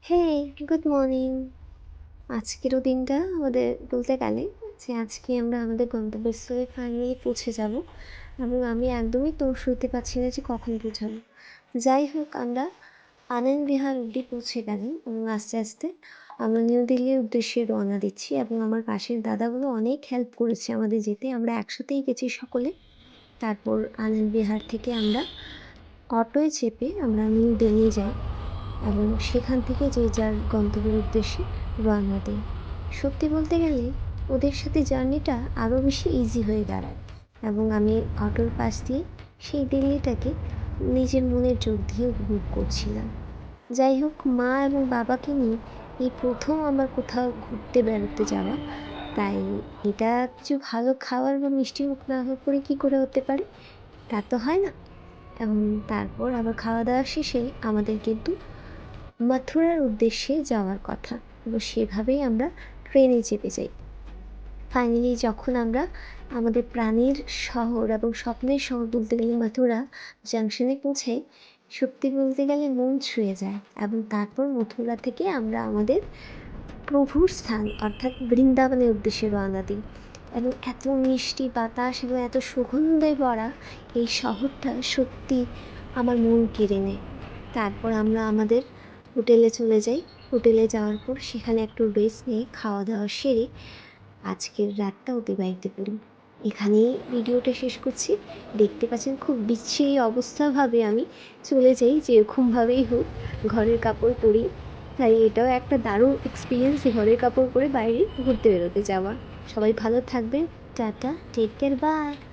হেই, good morning. আজকেরও দিনটা আমাদের বলতে গেলে যে আজকে আমরা আমাদের গন্তব্যস্থলে ফাইনালি পৌঁছে যাব এবং আমি একদমই তো শুনতে পাচ্ছি না যে কখন পৌঁছাবো। যাই হোক, আমরা আনন্দ বিহার অবধি পৌঁছে গেলাম এবং আস্তে আস্তে আমরা নিউ দিল্লির উদ্দেশ্যে রওনা দিচ্ছি এবং আমার পাশের দাদাগুলো অনেক হেল্প করেছে আমাদের যেতে। আমরা একসাথেই গেছি সকলে। তারপর আনন্দ বিহার থেকে আমরা অটোয় চেপে আমরা নিউ দিল্লি যাই এবং সেখান থেকে যে যার গন্তব্যের উদ্দেশ্যে রওনা দিই। সত্যি বলতে গেলে ওদের সাথে জার্নিটা আরও বেশি ইজি হয়ে দাঁড়ায় এবং আমি অটোর পাশ দিয়ে সেই দিল্লিটাকে নিজের মনের চোখ দিয়ে উপভোগ করছিলাম। যাই হোক, মা এবং বাবাকে নিয়ে এই প্রথম আমার কোথাও ঘুরতে বেড়াতে যাওয়া, তাই এটা কিছু ভালো খাবার বা মিষ্টি মুখ না হওয়ার পরে কী করে হতে পারে, তা তো হয় না। এবং তারপর আবার খাওয়া দাওয়া শেষে আমাদের কিন্তু মথুরার উদ্দেশ্যে যাওয়ার কথা এবং সেভাবেই আমরা ট্রেনে চেপে যাই। ফাইনালি যখন আমরা আমাদের প্রাণের শহর এবং স্বপ্নের শহর বলতে গেলে মথুরা জাংশনে পৌঁছাই, সত্যি বলতে গেলে মন ছুঁয়ে যায়। এবং তারপর মথুরা থেকে আমরা আমাদের প্রভুর স্থান অর্থাৎ বৃন্দাবনের উদ্দেশ্যে রওনা দিই এবং এত মিষ্টি বাতাস এবং এত সুগন্ধে ভরা এই শহরটা সত্যি আমার মন কেড়ে নেয়। তারপর আমরা আমাদের হোটেলে চলে যাই। হোটেলে যাওয়ার পর সেখানে একটু রেস্ট নিয়ে খাওয়া দাওয়া সেরে আজকের রাতটা অতিবাহিত করি। এখানেই ভিডিওটা শেষ করছি। দেখতে পাচ্ছেন খুব বিচ্ছিরি অবস্থাভাবে আমি চলে যাই, যেরকমভাবেই হোক ঘরের কাপড় পরি। তাই এটাও একটা দারুণ এক্সপিরিয়েন্স, ঘরের কাপড় পরে বাইরে ঘুরতে বেরোতে যাওয়া। সবাই ভালো থাকবেন। Tata, take care, by.